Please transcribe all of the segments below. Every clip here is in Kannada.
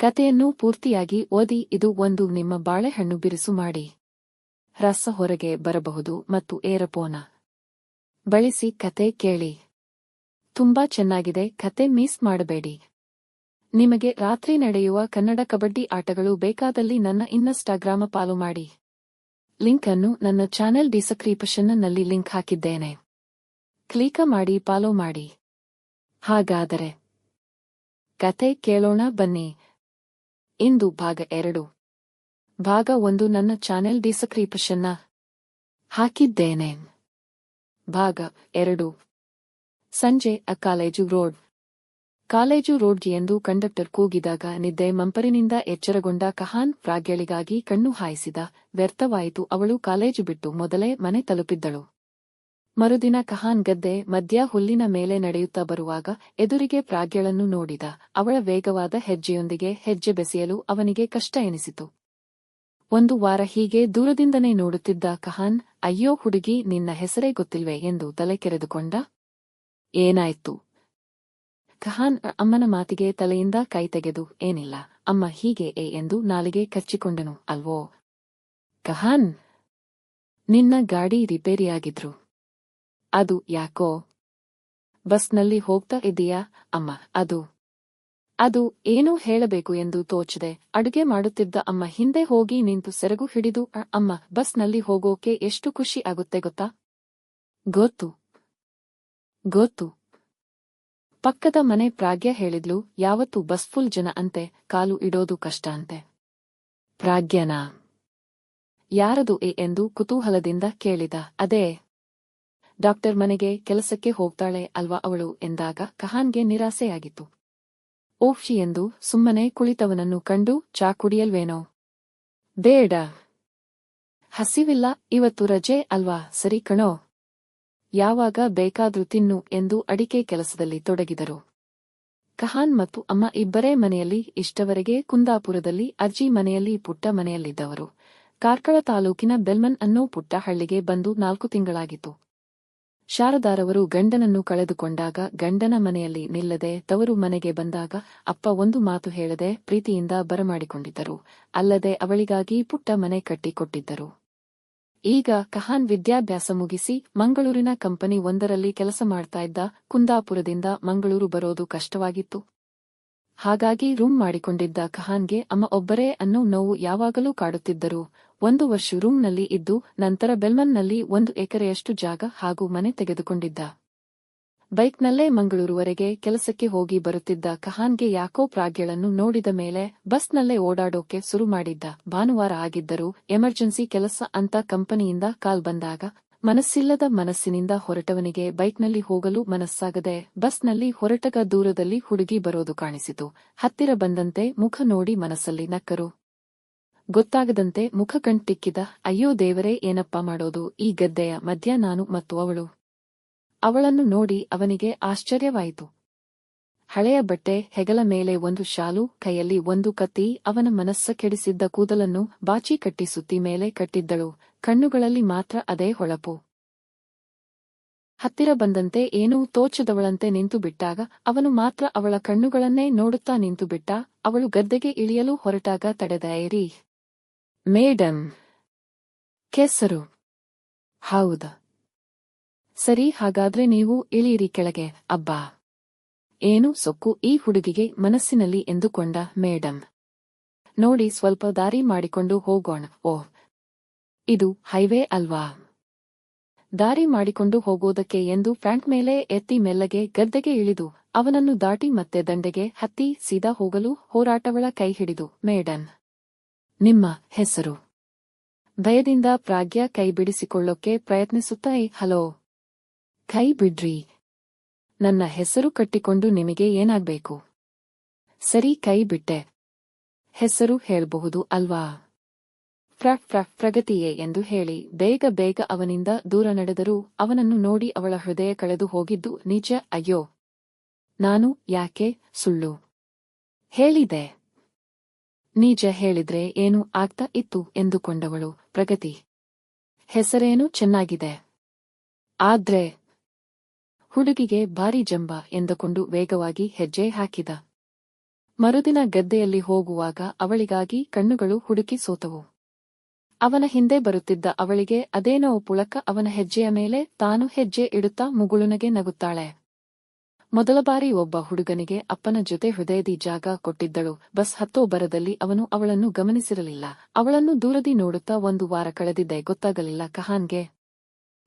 ಕತೆಯನ್ನು ಪೂರ್ತಿಯಾಗಿ ಓದಿ. ಇದು ಒಂದು ನಿಮ್ಮ ಬಾಳೆಹಣ್ಣು ಬಿರುಸು ಮಾಡಿ ರಸ ಹೊರಗೆ ಬರಬಹುದು ಮತ್ತು ಏರಪೋನ ಬಳಸಿ ಕತೆ ಕೇಳಿ. ತುಂಬಾ ಚೆನ್ನಾಗಿದೆ. ಕತೆ ಮಿಸ್ ಮಾಡಬೇಡಿ. ನಿಮಗೆ ರಾತ್ರಿ ನಡೆಯುವ ಕನ್ನಡ ಕಬಡ್ಡಿ ಆಟಗಳು ಬೇಕಾದಲ್ಲಿ ನನ್ನ ಇನ್ಸ್ಟಾಗ್ರಾಮ್ ಫಾಲೋ ಮಾಡಿ. ಲಿಂಕ್ ಅನ್ನು ನನ್ನ ಚಾನೆಲ್ ಡಿಸ್ಕ್ರಿಪ್ಷನ್ ನಲ್ಲಿ ಲಿಂಕ್ ಹಾಕಿದ್ದೇನೆ. ಕ್ಲಿಕ್ ಮಾಡಿ ಫಾಲೋ ಮಾಡಿ. ಹಾಗಾದರೆ ಕತೆ ಕೇಳೋಣ ಬನ್ನಿ. ಇಂದು ಭಾಗ 2. ಭಾಗ 1 ನನ್ನ ಚಾನೆಲ್ ಡಿಸ್ಕ್ರಿಪ್ಷನ್ ಹಾಕಿದ್ದೇನೆ. ಭಾಗ 2. ಸಂಜೆ ಕಾಲೇಜು ರೋಡ್ಗೆ ಎಂದು ಕಂಡಕ್ಟರ್ ಕೂಗಿದಾಗ ನಿದ್ದೆ ಮಂಪರಿನಿಂದ ಎಚ್ಚರಗೊಂಡ ಕಹಾನ್ ಪ್ರಾಗ್ಯಳಿಗಾಗಿ ಕಣ್ಣು ಹಾಯಿಸಿದ. ವ್ಯರ್ಥವಾಯಿತು. ಅವಳು ಕಾಲೇಜು ಬಿಟ್ಟು ಮೊದಲೇ ಮನೆ ತಲುಪಿದ್ದಳು. ಮರುದಿನ ಕಹಾನ್ ಗದ್ದೆ ಮಧ್ಯ ಹುಲ್ಲಿನ ಮೇಲೆ ನಡೆಯುತ್ತಾ ಬರುವಾಗ ಎದುರಿಗೆ ಪ್ರಾಗ್ಯಳನ್ನು ನೋಡಿದ. ಅವಳ ವೇಗವಾದ ಹೆಜ್ಜೆಯೊಂದಿಗೆ ಹೆಜ್ಜೆ ಬೆಸೆಯಲು ಅವನಿಗೆ ಕಷ್ಟ ಎನಿಸಿತು. ಒಂದು ವಾರ ಹೀಗೆ ದೂರದಿಂದನೇ ನೋಡುತ್ತಿದ್ದ ಕಹಾನ್, ಅಯ್ಯೋ ಹುಡುಗಿ, ನಿನ್ನ ಹೆಸರೇ ಗೊತ್ತಿಲ್ವೇ ಎಂದು ತಲೆ ಕೆರೆದುಕೊಂಡ. ಏನಾಯ್ತು? ಕಹಾನ್ ಅಮ್ಮನ ಮಾತಿಗೆ ತಲೆಯಿಂದ ಕೈ ತೆಗೆದು, ಏನಿಲ್ಲ ಅಮ್ಮ, ಹೀಗೆ ಎಂದು ನಾಲಿಗೆ ಕಚ್ಚಿಕೊಂಡನು. ಅಲ್ವೋ ಕಹಾನ್, ನಿನ್ನ ಗಾಡಿ ರಿಪೇರಿಯಾಗಿದ್ರು. ಅದು ಯಾಕೋ? ಬಸ್ನಲ್ಲಿ ಹೋಗ್ತಾ ಇದ್ದೀಯಾ ಅಮ್ಮ? ಅದು ಏನೋ ಹೇಳಬೇಕು ಎಂದು ತೋಚದೆ ಅಡುಗೆ ಮಾಡುತ್ತಿದ್ದ ಅಮ್ಮ ಹಿಂದೆ ಹೋಗಿ ನಿಂತು ಸೆರಗು ಹಿಡಿದು, ಅಮ್ಮ, ಬಸ್ನಲ್ಲಿ ಹೋಗೋಕೆ ಎಷ್ಟು ಖುಷಿ ಆಗುತ್ತೆ ಗೊತ್ತಾ? ಗೊತ್ತು. ಪಕ್ಕದ ಮನೆ ಪ್ರಾಗ್ಯ ಹೇಳಿದ್ಲು. ಯಾವತ್ತು ಬಸ್ ಫುಲ್ ಜನ ಅಂತೆ, ಕಾಲು ಇಡೋದು ಕಷ್ಟ ಅಂತೆ. ಪ್ರಾಗ್ಯನಾ? ಯಾರದು ಎಂದು ಕುತೂಹಲದಿಂದ ಕೇಳಿದ. ಅದೇ ಡಾಕ್ಟರ್ ಮನೆಗೆ ಕೆಲಸಕ್ಕೆ ಹೋಗ್ತಾಳೆ ಅಲ್ವಾ ಅವಳು ಎಂದಾಗ ಕಹಾನ್ಗೆ ನಿರಾಸೆಯಾಗಿತ್ತು. ಓಫ್ಶಿ ಎಂದು ಸುಮ್ಮನೆ ಕುಳಿತವನನ್ನು ಕಂಡು, ಚಾ ಕುಡಿಯಲ್ವೇನೋ? ಬೇಡ, ಹಸಿವಿಲ್ಲ, ಇವತ್ತು ರಜೆ ಅಲ್ವಾ? ಸರಿ ಕಣೋ, ಯಾವಾಗ ಬೇಕಾದ್ರೂ ತಿನ್ನು ಎಂದು ಅಡಿಕೆ ಕೆಲಸದಲ್ಲಿ ತೊಡಗಿದರು. ಕಹಾನ್ ಮತ್ತು ಅಮ್ಮ ಇಬ್ಬರೇ ಮನೆಯಲ್ಲಿ. ಇಷ್ಟವರೆಗೆ ಕುಂದಾಪುರದಲ್ಲಿ ಅಜ್ಜಿ ಮನೆಯಲ್ಲಿ ಪುಟ್ಟ ಮನೆಯಲ್ಲಿದ್ದವರು. ಕಾರ್ಕಳ ತಾಲೂಕಿನ ಬೆಲ್ಮನ್ ಅನ್ನೋ ಪುಟ್ಟ ಹಳ್ಳಿಗೆ ಬಂದು 4 ತಿಂಗಳಾಗಿತ್ತು. ಶಾರದಾರವರು ಗಂಡನನ್ನು ಕಳೆದುಕೊಂಡಾಗ ಗಂಡನ ಮನೆಯಲ್ಲಿ ನಿಲ್ಲದೆ ತವರು ಮನೆಗೆ ಬಂದಾಗ ಅಪ್ಪ ಒಂದು ಮಾತು ಹೇಳದೆ ಪ್ರೀತಿಯಿಂದ ಬರಮಾಡಿಕೊಂಡಿದ್ದರು. ಅಲ್ಲದೆ ಅವಳಿಗಾಗಿ ಪುಟ್ಟ ಮನೆ ಕಟ್ಟಿಕೊಟ್ಟಿದ್ದರು. ಈಗ ಕಹಾನ್ ವಿದ್ಯಾಭ್ಯಾಸ ಮುಗಿಸಿ ಮಂಗಳೂರಿನ ಕಂಪನಿ ಒಂದರಲ್ಲಿ ಕೆಲಸ ಮಾಡ್ತಾ ಇದ್ದ. ಕುಂದಾಪುರದಿಂದ ಮಂಗಳೂರು ಬರೋದು ಕಷ್ಟವಾಗಿತ್ತು. ಹಾಗಾಗಿ ರೂಮ್ ಮಾಡಿಕೊಂಡಿದ್ದ ಕಹಾನ್ಗೆ ಅಮ್ಮ ಒಬ್ಬರೇ ಅನ್ನೋ ನೋವು ಯಾವಾಗಲೂ ಕಾಡುತ್ತಿದ್ದರು. 1 ವರ್ಷ ರೂಮ್ನಲ್ಲಿ ಇದ್ದು ನಂತರ ಬೆಲ್ಮನ್ನಲ್ಲಿ 1 ಎಕರೆಯಷ್ಟು ಜಾಗ ಹಾಗೂ ಮನೆ ತೆಗೆದುಕೊಂಡಿದ್ದ. ಬೈಕ್ನಲ್ಲೇ ಮಂಗಳೂರುವರೆಗೆ ಕೆಲಸಕ್ಕೆ ಹೋಗಿ ಬರುತ್ತಿದ್ದ ಕಹಾನ್ಗೆ ಯಾಕೋ ಪ್ರಾಗ್ಯಳನ್ನು ನೋಡಿದ ಮೇಲೆ ಬಸ್ನಲ್ಲೇ ಓಡಾಡೋಕೆ ಶುರು ಮಾಡಿದ್ದ. ಭಾನುವಾರ ಆಗಿದ್ದರೂ ಎಮರ್ಜೆನ್ಸಿ ಕೆಲಸ ಅಂತ ಕಂಪನಿಯಿಂದ ಕಾಲ್ ಬಂದಾಗ ಮನಸ್ಸಿಲ್ಲದ ಮನಸ್ಸಿನಿಂದ ಹೊರಟವನಿಗೆ ಬೈಕ್ನಲ್ಲಿ ಹೋಗಲು ಮನಸ್ಸಾಗದೆ ಬಸ್ನಲ್ಲಿ ಹೊರಟಾಗ ದೂರದಲ್ಲಿ ಹುಡುಗಿ ಬರೋದು ಕಾಣಿಸಿತು. ಹತ್ತಿರ ಬಂದಂತೆ ಮುಖ ನೋಡಿ ಮನಸ್ಸಲ್ಲಿ ನಕ್ಕರು. ಗೊತ್ತಾಗದಂತೆ ಮುಖ ಕಣ್ತಿಕ್ಕಿದ. ಅಯ್ಯೋ ದೇವರೇ, ಏನಪ್ಪಾ ಮಾಡೋದು ಈ ಗದ್ದೆಯ ಮಧ್ಯ ನಾನು ಮತ್ತು ಅವಳು. ಅವಳನ್ನು ನೋಡಿ ಅವನಿಗೆ ಆಶ್ಚರ್ಯವಾಯಿತು. ಹಳೆಯ ಬಟ್ಟೆ, ಹೆಗಲ ಮೇಲೆ 1 ಶಾಲು, ಕೈಯಲ್ಲಿ 1 ಕತ್ತಿ, ಅವನ ಮನಸ್ಸ ಕೆಡಿಸಿದ್ದ ಕೂದಲನ್ನು ಬಾಚಿ ಕಟ್ಟಿ ಸುತ್ತಿ ಮೇಲೆ ಕಟ್ಟಿದ್ದಳು. ಕಣ್ಣುಗಳಲ್ಲಿ ಮಾತ್ರ ಅದೇ ಹೊಳಪು. ಹತ್ತಿರ ಬಂದಂತೆ ಏನೂ ತೋಚದವಳಂತೆ ನಿಂತು ಬಿಟ್ಟಾಗ ಅವನು ಮಾತ್ರ ಅವಳ ಕಣ್ಣುಗಳನ್ನೇ ನೋಡುತ್ತಾ ನಿಂತು ಬಿಟ್ಟ. ಅವಳು ಗದ್ದೆಗೆ ಇಳಿಯಲು ಹೊರಟಾಗ ತಡೆದ. ಏರಿ ಮೇಡಂ, ಕೆಸರು? ಹೌದಾ, ಸರಿ, ಹಾಗಾದ್ರೆ ನೀವು ಇಳಿಯಿರಿ ಕೆಳಗೆ. ಅಬ್ಬಾ, ಏನು ಸೊಕ್ಕು ಈ ಹುಡುಗಿಗೆ ಮನಸ್ಸಿನಲ್ಲಿ ಎಂದುಕೊಂಡ. ಮೇಡಂ, ನೋಡಿ, ಸ್ವಲ್ಪ ದಾರಿ ಮಾಡಿಕೊಂಡು ಹೋಗೋಣ. ಓಹ್, ಇದು ಹೈವೇ ಅಲ್ವಾ? ದಾರಿ ಮಾಡಿಕೊಂಡು ಹೋಗೋದಕ್ಕೆ ಎಂದು ಫ್ರಂಟ್ ಮೇಲೆ ಎತ್ತಿ ಮೆಲ್ಲಗೆ ಗದ್ದೆಗೆ ಇಳಿದು ಅವನನ್ನು ದಾಟಿ ಮತ್ತೆ ದಂಡೆಗೆ ಹತ್ತಿ ಸೀದಾ ಹೋಗಲು ಹೋರಾಟವಳ ಕೈ ಹಿಡಿದು, ಮೇಡಂ, ನಿಮ್ಮ ಹೆಸರು? ಭಯದಿಂದ ಪ್ರಾಗ್ಯ ಕೈ ಬಿಡಿಸಿಕೊಳ್ಳೋಕೆ ಪ್ರಯತ್ನಿಸುತ್ತಾ, ಹಲೋ, ಕೈ ಬಿಡ್ರಿ, ನನ್ನ ಹೆಸರು ಕಟ್ಟಿಕೊಂಡು ನಿಮಗೆ ಏನಾಗ್ಬೇಕು? ಸರಿ, ಕೈ ಬಿಟ್ಟೆ. ಹೆಸರು ಹೇಳ್ಬಹುದು ಅಲ್ವಾ? ಪ್ರಗತಿಯೇ ಎಂದು ಹೇಳಿ ಬೇಗ ಅವನಿಂದ ದೂರ ನಡೆದರೂ ಅವನನ್ನು ನೋಡಿ ಅವಳ ಹೃದಯ ಕಳೆದು ಹೋಗಿದ್ದು ನಿಜ. ಅಯ್ಯೋ, ನಾನು ಯಾಕೆ ಸುಳ್ಳು ಹೇಳಿದೆ? ನಿಜ ಹೇಳಿದ್ರೆ ಏನು ಆಗ್ತಾ ಇತ್ತು ಎಂದುಕೊಂಡವಳು. ಪ್ರಗತಿ ಹೆಸರೇನು ಚೆನ್ನಾಗಿದೆ, ಆದ್ರೆ ಹುಡುಗಿಗೆ ಭಾರಿ ಜಂಬ ಎಂದುಕೊಂಡು ವೇಗವಾಗಿ ಹೆಜ್ಜೆ ಹಾಕಿದ. ಮರುದಿನ ಗದ್ದೆಯಲ್ಲಿ ಹೋಗುವಾಗ ಅವಳಿಗಾಗಿ ಕಣ್ಣುಗಳು ಹುಡುಕಿ ಸೋತವು. ಅವನ ಹಿಂದೆ ಬರುತ್ತಿದ್ದ ಅವಳಿಗೆ ಅದೇನೋ ಪುಳಕ. ಅವನ ಹೆಜ್ಜೆಯ ಮೇಲೆ ತಾನು ಹೆಜ್ಜೆ ಇಡುತ್ತಾ ಮುಗುಳುನಗೆ ನಗುತ್ತಾಳೆ. ಮೊದಲ ಬಾರಿ ಒಬ್ಬ ಹುಡುಗನಿಗೆ ಅಪ್ಪನ ಜೊತೆ ಹೃದಯದಿ ಜಾಗ ಕೊಟ್ಟಿದ್ದಳು. ಬಸ್ ಹತ್ತೋ ಬರದಲ್ಲಿ ಅವನು ಅವಳನ್ನು ಗಮನಿಸಿರಲಿಲ್ಲ. ಅವಳನ್ನು ದೂರದಿ ನೋಡುತ್ತಾ 1 ವಾರ ಕಳೆದಿದ್ದೆ ಗೊತ್ತಾಗಲಿಲ್ಲ ಕಹಾನ್ಗೆ.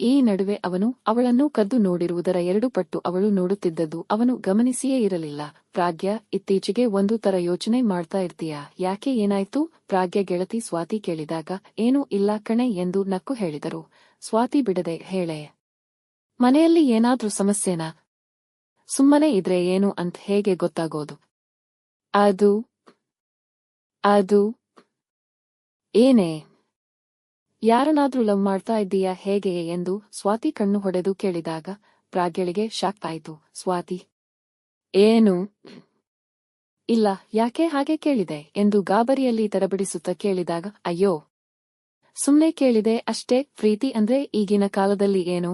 ಈ ನಡುವೆ ಅವನು ಅವಳನ್ನು ಕದ್ದು ನೋಡಿರುವುದರ 2 ಪಟ್ಟು ಅವಳು ನೋಡುತ್ತಿದ್ದದ್ದು ಅವನು ಗಮನಿಸಿಯೇ ಇರಲಿಲ್ಲ. ಪ್ರಾಗ್ಯ, ಇತ್ತೀಚೆಗೆ ಒಂದು ತರ ಯೋಚನೆ ಮಾಡ್ತಾ ಇರ್ತೀಯಾ? ಯಾಕೆ, ಏನಾಯ್ತು? ಪ್ರಾಗ್ಯ ಗೆಳತಿ ಸ್ವಾತಿ ಕೇಳಿದಾಗ ಏನೂ ಇಲ್ಲ ಕಣೆ ಎಂದು ನಕ್ಕು ಹೇಳಿದರು. ಸ್ವಾತಿ ಬಿಡದೆ ಹೇಳೆ, ಮನೆಯಲ್ಲಿ ಏನಾದ್ರೂ ಸಮಸ್ಯೆನಾ? ಸುಮ್ಮನೆ ಇದ್ರೆ ಏನು ಅಂತ್ ಹೇಗೆ ಗೊತ್ತಾಗೋದು? ಅದು ಏನೇ? ಯಾರನ್ನಾದ್ರೂ ಲವ್ ಮಾಡ್ತಾ ಇದ್ದೀಯಾ ಹೇಗೆ ಎಂದು ಸ್ವಾತಿ ಕಣ್ಣು ಹೊಡೆದು ಕೇಳಿದಾಗ ಪ್ರಾಗ್ಯಳಿಗೆ ಶಾಕ್ ಆಯಿತು. ಸ್ವಾತಿ ಏನು? ಇಲ್ಲ, ಯಾಕೆ ಹಾಗೆ ಕೇಳಿದೆ ಎಂದು ಗಾಬರಿಯಲ್ಲಿ ತರಬಿಡಿಸುತ್ತಾ ಕೇಳಿದಾಗ ಅಯ್ಯೋ, ಸುಮ್ನೆ ಕೇಳಿದೆ ಅಷ್ಟೇ. ಪ್ರೀತಿ ಅಂದ್ರೆ ಈಗಿನ ಕಾಲದಲ್ಲಿ ಏನು?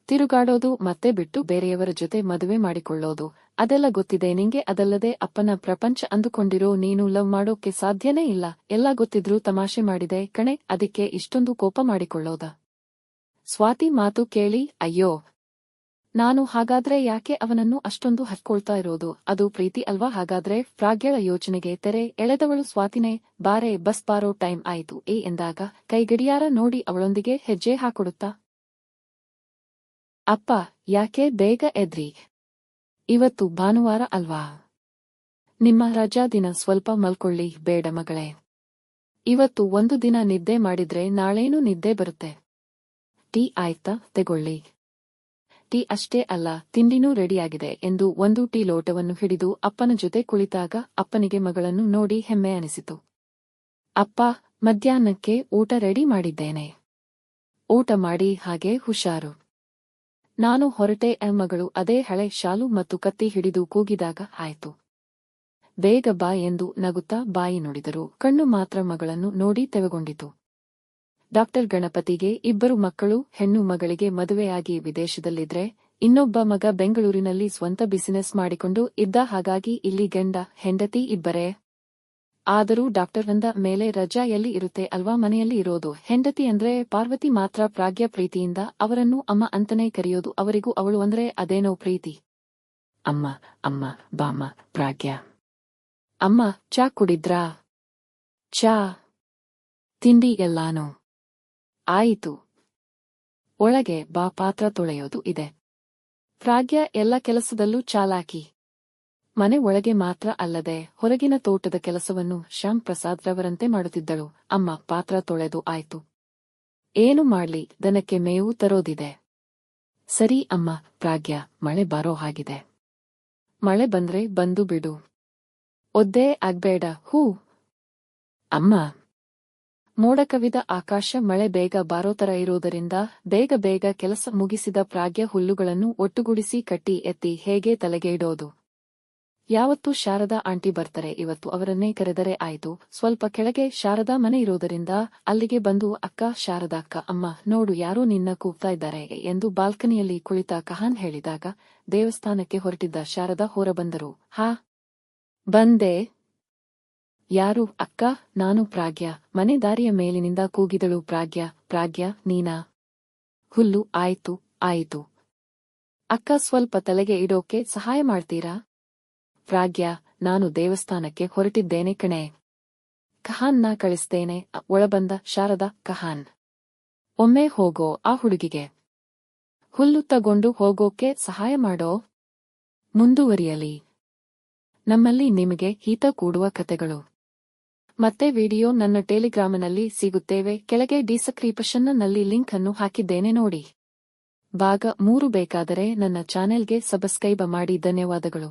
ತಿರುಗಾಡೋದು ಮತ್ತೆ ಬಿಟ್ಟು ಬೇರೆಯವರ ಜೊತೆ ಮದುವೆ ಮಾಡಿಕೊಳ್ಳೋದು, ಅದೆಲ್ಲ ಗೊತ್ತಿದೆ ನಿಂಗೆ. ಅದಲ್ಲದೆ ಅಪ್ಪನ ಪ್ರಪಂಚ ಅಂದುಕೊಂಡಿರೋ ನೀನು ಲವ್ ಮಾಡೋಕೆ ಸಾಧ್ಯನೇ ಇಲ್ಲ. ಎಲ್ಲ ಗೊತ್ತಿದ್ರೂ ತಮಾಷೆ ಮಾಡಿದೆ ಕಣೆ, ಅದಕ್ಕೆ ಇಷ್ಟೊಂದು ಕೋಪ ಮಾಡಿಕೊಳ್ಳೋದ? ಸ್ವಾತಿ ಮಾತು ಕೇಳಿ ಅಯ್ಯೋ, ನಾನು ಹಾಗಾದ್ರೆ ಯಾಕೆ ಅವನನ್ನು ಅಷ್ಟೊಂದು ಹಚ್ಕೊಳ್ತಾ ಇರೋದು? ಅದು ಪ್ರೀತಿ ಅಲ್ವಾ ಹಾಗಾದ್ರೆ? ಪ್ರಾಗ್ಯಳ ಯೋಚನೆಗೆ ತೆರೆ ಎಳೆದವಳು ಸ್ವಾತಿನೇ. ಬಾರೆ, ಬಸ್ ಬಾರೋ ಟೈಮ್ ಆಯಿತು ಎಂದಾಗ ಕೈಗಡಿಯಾರ ನೋಡಿ ಅವಳೊಂದಿಗೆ ಹೆಜ್ಜೆ ಹಾಕೊಡುತ್ತಾ, ಅಪ್ಪ, ಯಾಕೆ ಬೇಗ ಎದ್ರಿ? ಇವತ್ತು ಭಾನುವಾರ ಅಲ್ವಾ? ನಿಮ್ಮ ರಜಾ ದಿನ, ಸ್ವಲ್ಪ ಮಲ್ಕೊಳ್ಳಿ. ಬೇಡ ಮಗಳೇ, ಇವತ್ತು ಒಂದು ದಿನ ನಿದ್ದೆ ಮಾಡಿದ್ರೆ ನಾಳೇನು ನಿದ್ದೆ ಬರುತ್ತೆ. ಟೀ ಆಯ್ತಾ? ತೆಗೊಳ್ಳಿ. ಟೀ ಅಷ್ಟೇ ಅಲ್ಲ, ತಿಂಡಿನೂ ರೆಡಿಯಾಗಿದೆ ಎಂದು ಒಂದು ಟೀ ಲೋಟವನ್ನು ಹಿಡಿದು ಅಪ್ಪನ ಜೊತೆ ಕುಳಿತಾಗ ಅಪ್ಪನಿಗೆ ಮಗಳನ್ನು ನೋಡಿ ಹೆಮ್ಮೆ ಅನಿಸಿತು. ಅಪ್ಪ, ಮಧ್ಯಾಹ್ನಕ್ಕೆ ಊಟ ರೆಡಿ ಮಾಡಿದ್ದೇನೆ. ಊಟ ಮಾಡಿ ಹಾಗೆ ಹುಷಾರು. ನಾನು ಹೊರಟೆ. ಮಗಳು ಅದೇ ಹಳೆ ಶಾಲು ಮತ್ತು ಕತ್ತಿ ಹಿಡಿದು ಕೂಗಿದಾಗ ಆಯ್ತು. ಬೇಗ ಬಾ ಎಂದು ನಗುತ್ತಾ ಬಾಯಿ ನುಡಿದರು. ಕಣ್ಣು ಮಾತ್ರ ಮಗಳನ್ನು ನೋಡಿ ತೆವಗೊಂಡಿತು. ಡಾಕ್ಟರ್ ಗಣಪತಿಗೆ 2 ಮಕ್ಕಳು. ಹೆಣ್ಣು ಮಗಳಿಗೆ ಮದುವೆಯಾಗಿ ವಿದೇಶದಲ್ಲಿದ್ರೆ, ಇನ್ನೊಬ್ಬ ಮಗ ಬೆಂಗಳೂರಿನಲ್ಲಿ ಸ್ವಂತ ಬಿಸಿನೆಸ್ ಮಾಡಿಕೊಂಡು ಇದ್ದ. ಹಾಗಾಗಿ ಇಲ್ಲಿ ಗಂಡ ಹೆಂಡತಿ ಇಬ್ಬರೇ. ಆದರೂ ಡಾಕ್ಟರ್ ಅಂದ ಮೇಲೆ ರಜಾ ಎಲ್ಲಿ ಇರುತ್ತೆ ಅಲ್ವಾ? ಮನೆಯಲ್ಲಿ ಇರೋದು ಹೆಂಡತಿ ಅಂದ್ರೆ ಪಾರ್ವತಿ ಮಾತ್ರ. ಪ್ರಾಗ್ಯ ಪ್ರೀತಿಯಿಂದ ಅವರನ್ನು ಅಮ್ಮ ಅಂತನೇ ಕರೆಯೋದು. ಅವರಿಗೂ ಅವಳು ಅಂದ್ರೆ ಅದೇನೋ ಪ್ರೀತಿ. ಅಮ್ಮ, ಅಮ್ಮ, ಬಾಮ್ಮ. ಪ್ರಾಗ್ಯ, ಅಮ್ಮ, ಚಾ ಕುಡಿದ್ರಾ? ಚಾ, ತಿಂಡಿ ಎಲ್ಲಾನೋ ಆಯಿತು. ಒಳಗೆ ಬಾ, ಪಾತ್ರ ತೊಳೆಯೋದು ಇದೆ. ಪ್ರಾಗ್ಯ ಎಲ್ಲ ಕೆಲಸದಲ್ಲೂ ಚಾಲಾಕಿ. ಮನೆ ಒಳಗೆ ಮಾತ್ರ ಅಲ್ಲದೆ ಹೊರಗಿನ ತೋಟದ ಕೆಲಸವನ್ನು ಶ್ಯಾಮ್ ಪ್ರಸಾದ್ ರವರಂತೆ ಮಾಡುತ್ತಿದ್ದಳು. ಅಮ್ಮ, ಪಾತ್ರ ತೊಳೆದು ಆಯ್ತು. ಏನು ಮಾಡ್ಲಿ? ದನಕ್ಕೆ ಮೇವು ತರೋದಿದೆ. ಸರಿ ಅಮ್ಮ. ಪ್ರಾಗ್ಯ, ಮಳೆ ಬಾರೋ ಹಾಗಿದೆ. ಮಳೆ ಬಂದ್ರೆ ಬಂದು ಬಿಡು. ಒದ್ದೇ ಆಗ್ಬೇಡ. ಹೂ ಅಮ್ಮ. ಮೋಡ ಕವಿದ ಆಕಾಶ, ಮಳೆ ಬೇಗ ಬಾರೋ ತರ ಇರೋದರಿಂದ ಬೇಗ ಬೇಗ ಕೆಲಸ ಮುಗಿಸಿದ ಪ್ರಾಗ್ಯ ಹುಲ್ಲುಗಳನ್ನು ಒಟ್ಟುಗೂಡಿಸಿ ಕಟ್ಟಿ ಎತ್ತಿ ಹೇಗೆ ತಲೆಗೆ ಇಡೋದು? ಯಾವತ್ತೂ ಶಾರದಾ ಆಂಟಿ ಬರ್ತಾರೆ, ಇವತ್ತು ಅವರನ್ನೇ ಕರೆದರೆ ಆಯ್ತು. ಸ್ವಲ್ಪ ಕೆಳಗೆ ಶಾರದಾ ಮನೆ ಇರೋದರಿಂದ ಅಲ್ಲಿಗೆ ಬಂದು ಅಕ್ಕ, ಶಾರದಾಕ್ಕ, ಅಮ್ಮ ನೋಡು ಯಾರೋ ನಿನ್ನ ಕೂಗ್ತಾ ಇದ್ದಾರೆ ಎಂದು ಬಾಲ್ಕನಿಯಲ್ಲಿ ಕುಳಿತ ಕಹಾನ್ ಹೇಳಿದಾಗ ದೇವಸ್ಥಾನಕ್ಕೆ ಹೊರಟಿದ್ದ ಶಾರದಾ ಹೊರಬಂದರು. ಹಾ, ಬಂದೆ. ಯಾರು? ಅಕ್ಕ, ನಾನು ಪ್ರಾಗ್ಯ. ಮನೆ ದಾರಿಯ ಮೇಲಿನಿಂದ ಕೂಗಿದಳು ಪ್ರಾಗ್ಯ. ಪ್ರಾಗ್ಯ, ನೀನಾ? ಹುಲ್ಲು ಆಯ್ತು ಆಯಿತು. ಅಕ್ಕ, ಸ್ವಲ್ಪ ತಲೆಗೆ ಇಡೋಕೆ ಸಹಾಯ ಮಾಡ್ತೀರಾ? ಪ್ರಾಗ್ಯ, ನಾನು ದೇವಸ್ಥಾನಕ್ಕೆ ಹೊರಟಿದ್ದೇನೆ ಕಣೆ. ಕಹಾನ್ನ ಕಳಿಸ್ತೇನೆ. ಒಳಬಂದ ಶಾರದಾ. ಕಹಾನ್, ಒಮ್ಮೆ ಹೋಗೋ ಆ ಹುಡುಗಿಗೆ ಹುಲ್ಲು ತಗೊಂಡು ಹೋಗೋಕೆ ಸಹಾಯ ಮಾಡೋ. ಮುಂದುವರಿಯಲಿ. ನಮ್ಮಲ್ಲಿ ನಿಮಗೆ ಹಿತ ಕೂಡುವ ಕತೆಗಳು ಮತ್ತೆ ವಿಡಿಯೋ ನನ್ನ ಟೆಲಿಗ್ರಾಮಿನಲ್ಲಿ ಸಿಗುತ್ತೇವೆ. ಕೆಳಗೆ ಡಿಸ್ಕ್ರಿಪ್ಷನ್ನಲ್ಲಿ ಲಿಂಕ್ ಅನ್ನು ಹಾಕಿದ್ದೇನೆ ನೋಡಿ. ಭಾಗ 3 ಬೇಕಾದರೆ ನನ್ನ ಚಾನೆಲ್ಗೆ ಸಬ್ಸ್ಕ್ರೈಬ್ ಮಾಡಿ. ಧನ್ಯವಾದಗಳು.